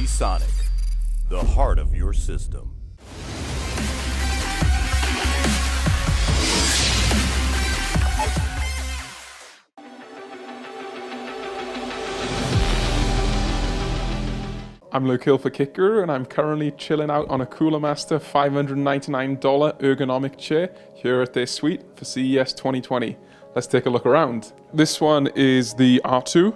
Sonic, the heart of your system. I'm Luke Hill for Kit Guru, and I'm currently chilling out on a Coolermaster $599 ergonomic chair here at their suite for CES 2020. Let's take a look around. This one is the R2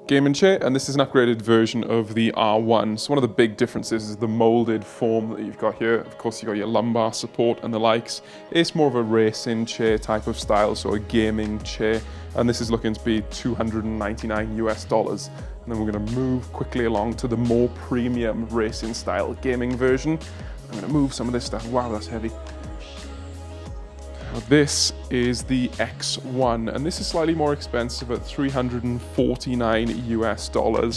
gaming chair, and this is an upgraded version of the R1. So one of the big differences is the molded form that you've got here. Of course, you've got your lumbar support and the likes. It's more of a racing chair type of style, so a gaming chair. And this is looking to be $299 US. And then we're going to move quickly along to the more premium racing style gaming version. I'm going to move some of this stuff. Wow, that's heavy. This is the X1, and this is slightly more expensive at $349 US.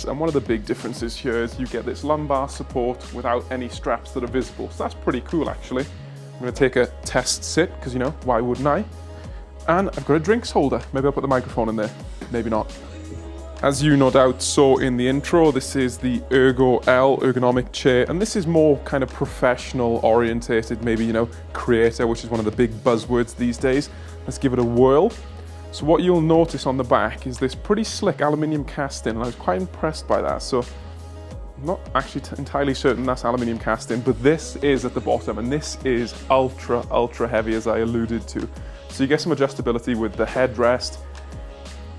And one of the big differences here is you get this lumbar support without any straps that are visible. So that's pretty cool, actually. I'm going to take a test sit, because, you know, why wouldn't I? And I've got a drinks holder. Maybe I'll put the microphone in there. Maybe not. As you no doubt saw in the intro, this is the Ergo L ergonomic chair, and this is more kind of professional orientated, maybe, you know, creator, which is one of the big buzzwords these days. Let's give it a whirl. So what you'll notice on the back is this pretty slick aluminium casting, and I was quite impressed by that. So I'm not actually entirely certain that's aluminium casting, but this is at the bottom, and this is ultra heavy, as I alluded to. So you get some adjustability with the headrest,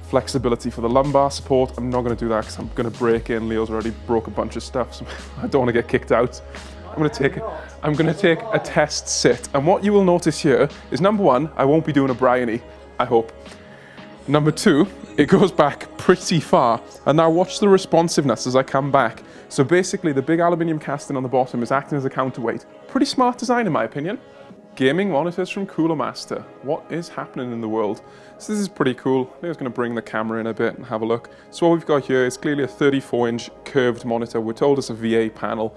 flexibility for the lumbar support. I'm not going to do that because I'm going to break in. Leo's already broke a bunch of stuff, so I don't want to get kicked out. I'm going to take a test sit, and what you will notice here is, number one, I won't be doing a Bryony, I hope. Number two, it goes back pretty far, and now watch the responsiveness as I come back. So basically, the big aluminium casting on the bottom is acting as a counterweight. Pretty smart design, in my opinion. Gaming monitors from Coolermaster. What is happening in the world? So this is pretty cool. I'm just going to bring the camera in a bit and have a look. So what we've got here is clearly a 34-inch curved monitor. We're told it's a VA panel.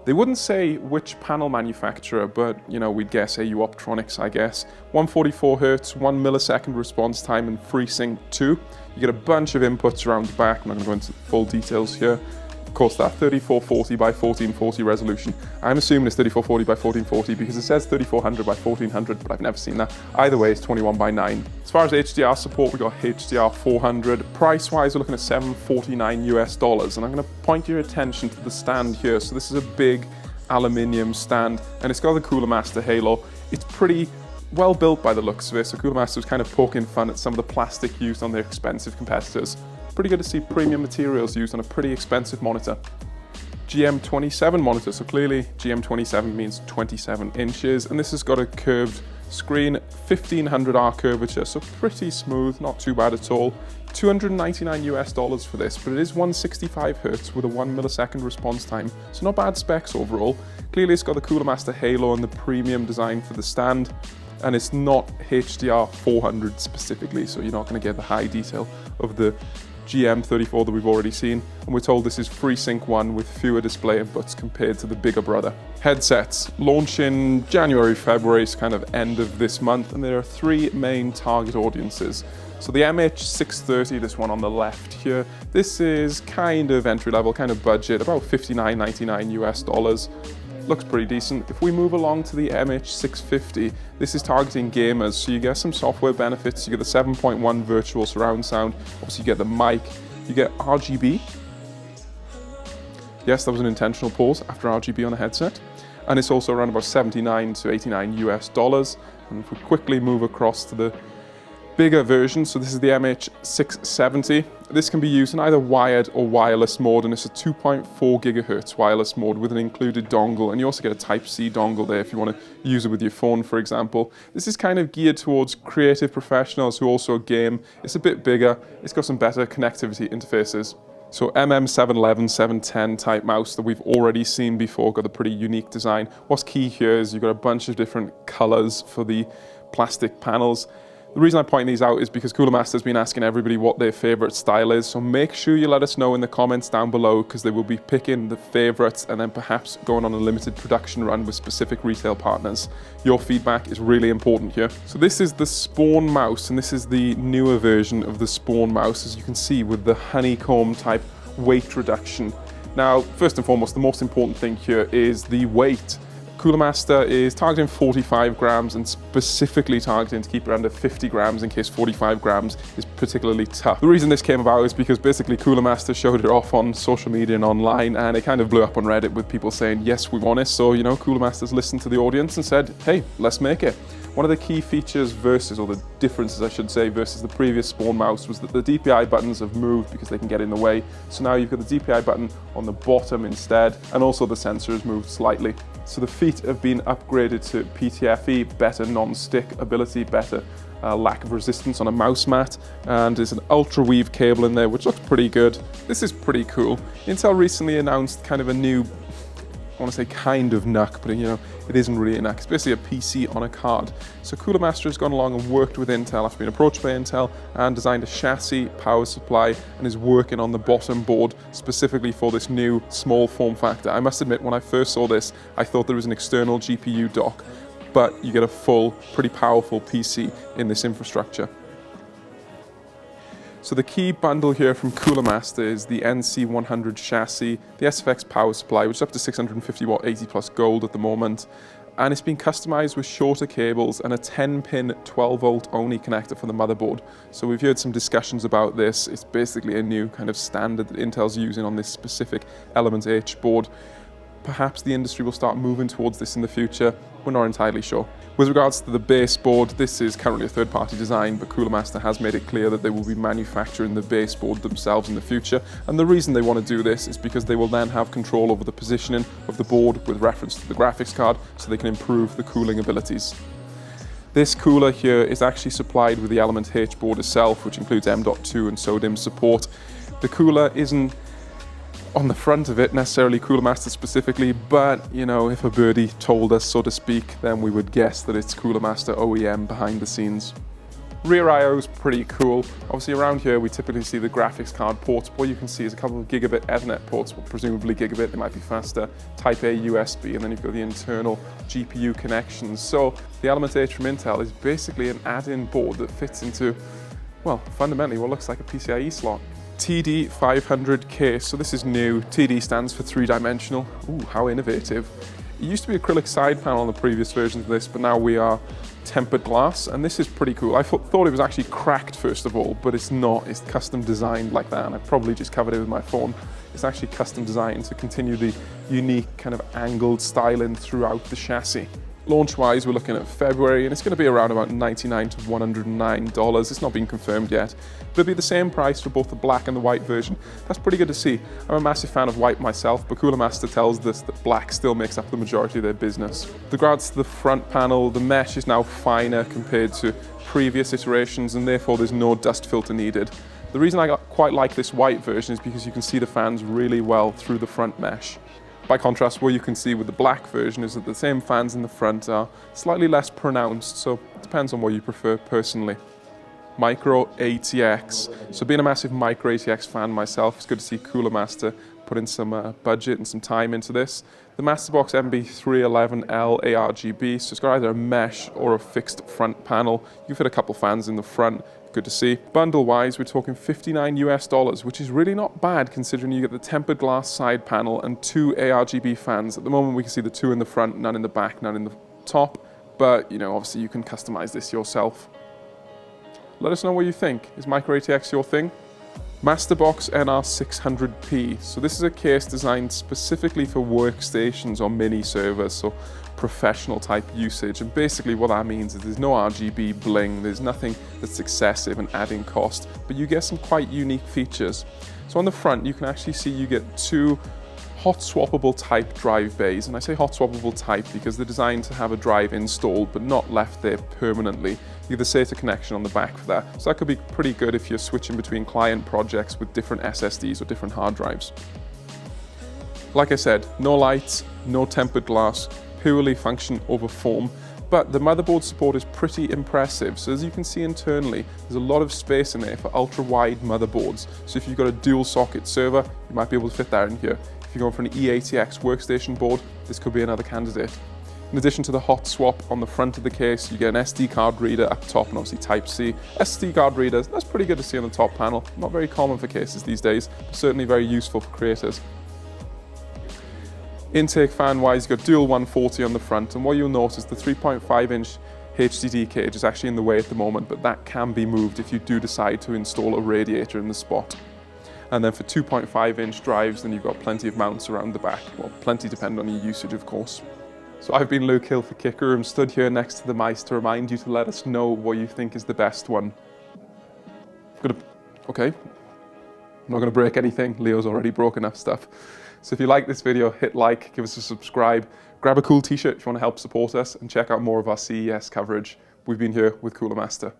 They wouldn't say which panel manufacturer, but, you know, we'd guess AU Optronics, I guess. 144 Hz, 1 millisecond response time, and FreeSync 2. You get a bunch of inputs around the back. I'm not going to go into full details here. Of course, that 3440 by 1440 resolution. I'm assuming it's 3440 by 1440 because it says 3400 by 1400, but I've never seen that. Either way, it's 21 by 9. As far as HDR support, we've got HDR 400. Price-wise, we're looking at $749 US, and I'm going to point your attention to the stand here. So this is a big aluminium stand, and it's got the Coolermaster halo. It's pretty well built by the looks of it, so Coolermaster was kind of poking fun at some of the plastic used on their expensive competitors. Pretty good to see premium materials used on a pretty expensive monitor. GM27 monitor, so clearly GM27 means 27 inches, and this has got a curved screen, 1500R curvature, so pretty smooth, not too bad at all. $299 US for this, but it is 165 Hz with a 1 millisecond response time, so not bad specs overall. Clearly it's got the Coolermaster halo and the premium design for the stand, and it's not HDR 400 specifically, so you're not going to get the high detail of the GM34 that we've already seen, and we're told this is FreeSync 1 with fewer display inputs compared to the bigger brother. Headsets launch in January, February, so kind of end of this month, and there are three main target audiences. So the MH630, this one on the left here, this is kind of entry level, kind of budget, about $59.99 US. Looks pretty decent. If we move along to the MH650, this is targeting gamers, so you get some software benefits. You get the 7.1 virtual surround sound, obviously you get the mic, you get RGB. Yes, that was an intentional pause after RGB on a headset. And it's also around about $79 to $89 US. And if we quickly move across to the bigger version, so this is the MH670. This can be used in either wired or wireless mode, and it's a 2.4 gigahertz wireless mode with an included dongle, and you also get a Type-C dongle there if you want to use it with your phone, for example. This is kind of geared towards creative professionals who also game. It's a bit bigger, it's got some better connectivity interfaces. So MM711, 710 type mouse that we've already seen before, got a pretty unique design. What's key here is you've got a bunch of different colors for the plastic panels. The reason I point these out is because Coolermaster's been asking everybody what their favorite style is, so make sure you let us know in the comments down below, because they will be picking the favorites and then perhaps going on a limited production run with specific retail partners. Your feedback is really important here. So this is the Spawn mouse, and this is the newer version of the Spawn mouse, as you can see, with the honeycomb type weight reduction. Now, first and foremost, the most important thing here is the weight. Coolermaster is targeting 45 grams and specifically targeting to keep it under 50 grams in case 45 grams is particularly tough. The reason this came about is because basically Coolermaster showed it off on social media and online, and it kind of blew up on Reddit with people saying, yes, we want it. So, Coolermaster's listened to the audience and said, hey, let's make it. One of the key features versus, or the differences I should say, versus the previous Spawn mouse was that the DPI buttons have moved because they can get in the way. So now you've got the DPI button on the bottom instead, and also the sensor has moved slightly. So the feet have been upgraded to PTFE, better non-stick ability, better lack of resistance on a mouse mat, and there's an ultra weave cable in there which looks pretty good. This is pretty cool. Intel recently announced kind of a new, I want to say kind of NUC, but it isn't really a NUC. It's basically a PC on a card. So Coolermaster has gone along and worked with Intel after being approached by Intel and designed a chassis, power supply, and is working on the bottom board specifically for this new small form factor. I must admit, when I first saw this, I thought there was an external GPU dock, but you get a full, pretty powerful PC in this infrastructure. So the key bundle here from Coolermaster is the NC100 chassis, the SFX power supply, which is up to 650 watt 80 plus gold at the moment, and it's been customized with shorter cables and a 10-pin 12 volt only connector for the motherboard. So we've heard some discussions about this. It's basically a new kind of standard that Intel's using on this specific Element H board. Perhaps the industry will start moving towards this in the future. We're not entirely sure. With regards to the base board, this is currently a third-party design, but Coolermaster has made it clear that they will be manufacturing the base board themselves in the future. And the reason they want to do this is because they will then have control over the positioning of the board with reference to the graphics card, so they can improve the cooling abilities. This cooler here is actually supplied with the Element H board itself, which includes M.2 and SODIMM support. The cooler isn't on the front of it necessarily Coolermaster specifically, but if a birdie told us, so to speak, then we would guess that it's Coolermaster OEM behind the scenes. Rear I/O is pretty cool. Obviously around here we typically see the graphics card ports. What you can see is a couple of gigabit Ethernet ports, well, presumably gigabit, they might be faster, Type A USB, and then you've got the internal GPU connections. So the Element H from Intel is basically an add-in board that fits into, well, fundamentally what looks like a PCIe slot. TD500K, so this is new. TD stands for three-dimensional. Ooh, how innovative. It used to be acrylic side panel on the previous versions of this, but now we are tempered glass, and this is pretty cool. I thought it was actually cracked first of all, but it's not. It's custom designed like that, and I probably just covered it with my phone. It's actually custom designed to continue the unique kind of angled styling throughout the chassis. Launch-wise, we're looking at February, and it's going to be around about $99 to $109. It's not been confirmed yet, but it'll be the same price for both the black and the white version. That's pretty good to see. I'm a massive fan of white myself, but Coolermaster tells us that black still makes up the majority of their business. With regards to the front panel, the mesh is now finer compared to previous iterations, and therefore there's no dust filter needed. The reason I quite like this white version is because you can see the fans really well through the front mesh. By contrast, what you can see with the black version is that the same fans in the front are slightly less pronounced, so it depends on what you prefer personally. Micro ATX. So being a massive Micro ATX fan myself, it's good to see Coolermaster put in some budget and some time into this. The Masterbox MB311L ARGB, so it's got either a mesh or a fixed front panel. You can fit a couple fans in the front. Good to see. Bundle-wise, we're talking $59 which is really not bad considering you get the tempered glass side panel and two ARGB fans. At the moment, we can see the two in the front, none in the back, none in the top. But, obviously you can customize this yourself. Let us know what you think. Is Micro ATX your thing? Masterbox NR600P. So this is a case designed specifically for workstations or mini servers, so professional type usage. And basically what that means is there's no RGB bling, there's nothing that's excessive and adding cost, but you get some quite unique features. So on the front, you can actually see you get two hot swappable type drive bays, and I say hot swappable type because they're designed to have a drive installed but not left there permanently. You get the SATA connection on the back for that, so that could be pretty good if you're switching between client projects with different SSDs or different hard drives. Like I said, no lights, no tempered glass, purely function over form, but the motherboard support is pretty impressive. So as you can see internally, there's a lot of space in there for ultra-wide motherboards. So if you've got a dual socket server, you might be able to fit that in here. If you're going for an eATX workstation board, this could be another candidate. In addition to the hot swap on the front of the case, you get an SD card reader up top and obviously Type-C. SD card readers, that's pretty good to see on the top panel. Not very common for cases these days, but certainly very useful for creators. Intake fan wise, you've got dual 140 on the front, and what you'll notice, the 3.5 inch HDD cage is actually in the way at the moment, but that can be moved if you do decide to install a radiator in the spot. And then for 2.5 inch drives, then you've got plenty of mounts around the back. Well, plenty depend on your usage, of course. So I've been Luke Hill for Kicker. I'm stood here next to the mice to remind you to let us know what you think is the best one. Okay, I'm not gonna break anything. Leo's already broke enough stuff. So if you like this video, hit like, give us a subscribe, grab a cool t-shirt if you wanna help support us, and check out more of our CES coverage. We've been here with Coolermaster.